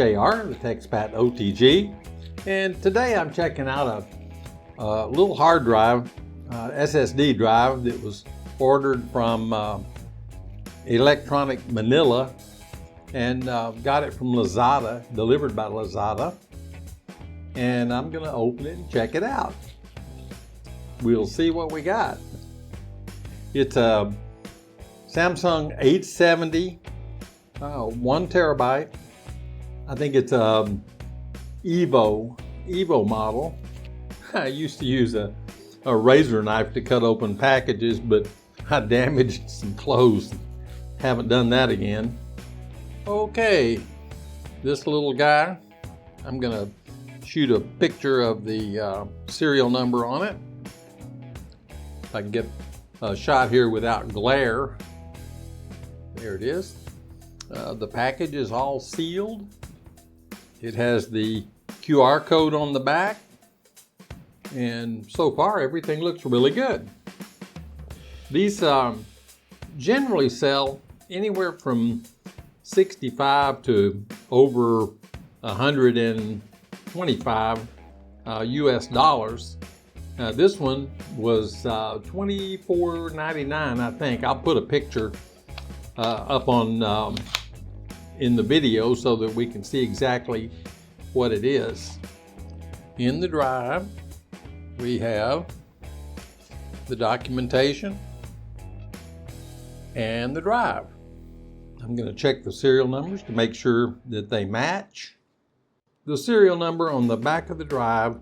HAR, the TextPat OTG, and today I'm checking out a little hard drive, SSD drive that was ordered from Electronic Manila and got it from Lazada, delivered by Lazada, and I'm going to open it and check it out. We'll see what we got. It's a Samsung 870, 1 terabyte. I think it's a EVO model. I used to use a razor knife to cut open packages, but I damaged some clothes. Haven't done that again. Okay, this little guy, I'm gonna shoot a picture of the serial number on it. If I can get a shot here without glare. There it is. The package is all sealed. It has the QR code on the back, and so far everything looks really good. These generally sell anywhere from 65 to over 125 US dollars. This one was $24.99, I think. I'll put a picture up on in the video so that we can see exactly what it is. In the drive, we have the documentation and the drive. I'm going to check the serial numbers to make sure that they match. The serial number on the back of the drive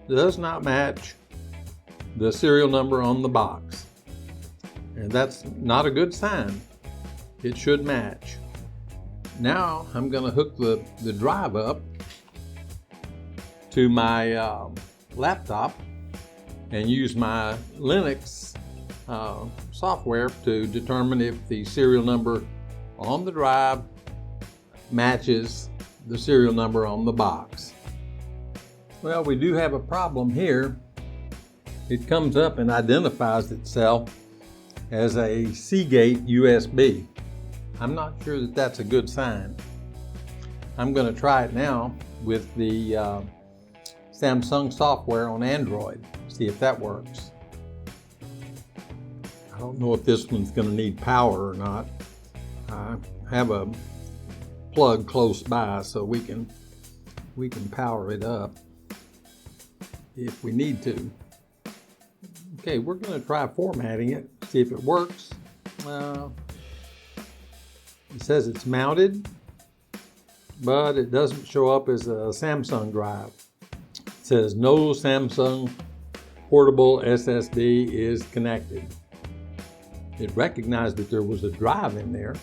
does not match the serial number on the box, and that's not a good sign. It should match. Now I'm going to hook the drive up to my laptop and use my Linux software to determine if the serial number on the drive matches the serial number on the box. Well, we do have a problem here. It comes up and identifies itself as a Seagate USB. I'm not sure that that's a good sign. I'm going to try it now with the Samsung software on Android, see if that works. I don't know if this one's going to need power or not. I have a plug close by so we can power it up if we need to. Okay, we're going to try formatting it, see if it works. It says it's mounted, but it doesn't show up as a Samsung drive. It says no Samsung portable SSD is connected. It recognized that there was a drive in there,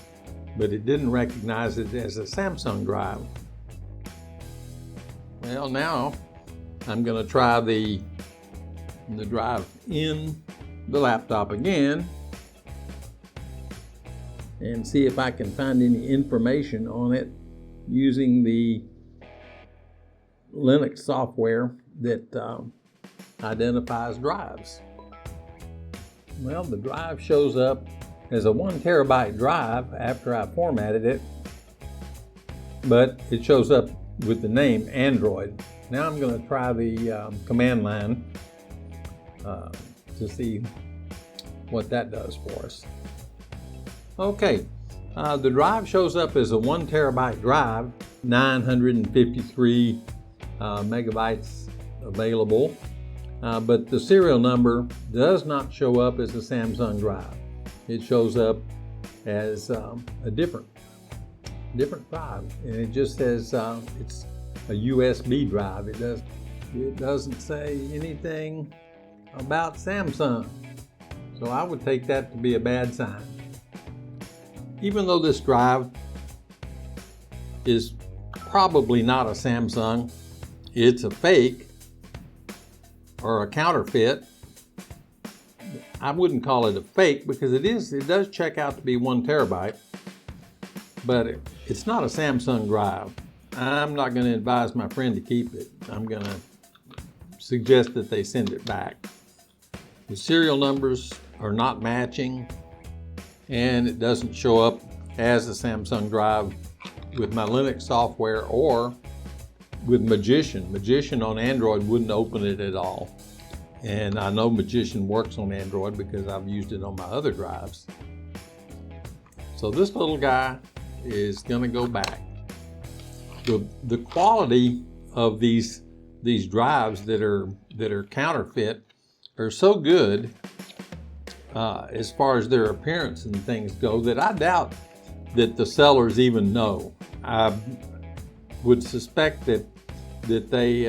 but it didn't recognize it as a Samsung drive. Well, now I'm going to try the drive in the laptop again and see if I can find any information on it using the Linux software that identifies drives. Well, the drive shows up as a 1 terabyte drive after I formatted it, but it shows up with the name Android. Now I'm going to try the command line to see what that does for us. Okay, the drive shows up as a 1 terabyte drive, 953 megabytes available, but the serial number does not show up as a Samsung drive. It shows up as a different drive, and it just says it's a USB drive. It doesn't say anything about Samsung, so I would take that to be a bad sign. Even though this drive is probably not a Samsung, it's a fake or a counterfeit. I wouldn't call it a fake because it does check out to be 1 terabyte, but it's not a Samsung drive. I'm not going to advise my friend to keep it. I'm going to suggest that they send it back. The serial numbers are not matching, and it doesn't show up as a Samsung drive with my Linux software or with Magician. Magician on Android wouldn't open it at all. And I know Magician works on Android because I've used it on my other drives. So this little guy is going to go back. The quality of these drives that are counterfeit are so good as far as their appearance and things go that I doubt that the sellers even know. I would suspect that they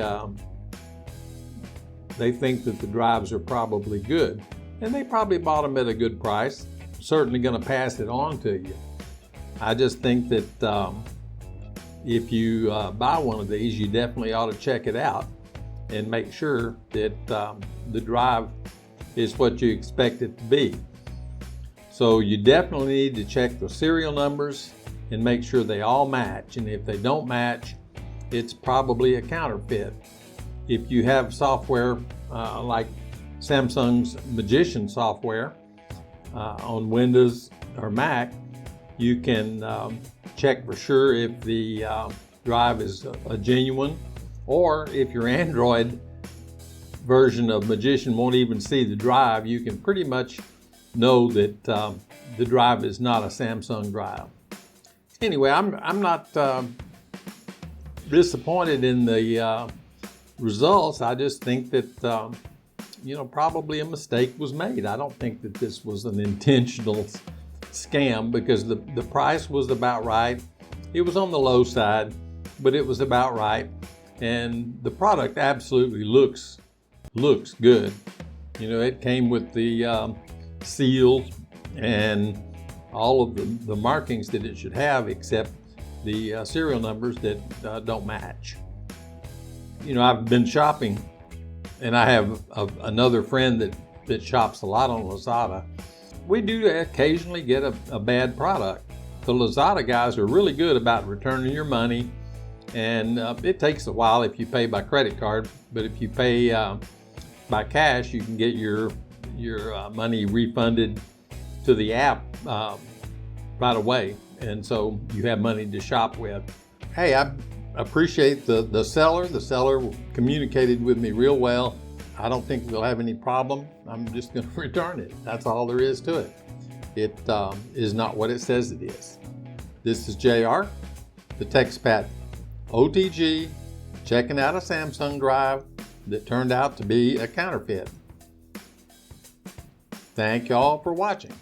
think that the drives are probably good, and they probably bought them at a good price. Certainly going to pass it on to you. I just think that if you buy one of these, you definitely ought to check it out and make sure that the drive is what you expect it to be. So you definitely need to check the serial numbers and make sure they all match, and if they don't match, it's probably a counterfeit. If you have software like Samsung's Magician software on Windows or Mac, you can check for sure if the drive is a genuine, or if your Android version of Magician won't even see the drive, you can pretty much know that the drive is not a Samsung drive. Anyway, I'm not disappointed in the results. I just think that probably a mistake was made. I don't think that this was an intentional scam, because the price was about right. It was on the low side, but it was about right, and the product absolutely looks good. It came with the seal and all of the markings that it should have, except the serial numbers that don't match. I've been shopping, and I have another friend that shops a lot on Lazada. We do occasionally get a bad product. The Lazada guys are really good about returning your money, and it takes a while if you pay by credit card, but if you pay by cash, you can get your money refunded to the app right away, and so you have money to shop with. Hey, I appreciate the seller. The seller communicated with me real well. I don't think we'll have any problem. I'm just going to return it. That's all there is to it. It is not what it says it is. This is JR, the TechSpat OTG, checking out a Samsung drive that turned out to be a counterfeit. Thank y'all for watching.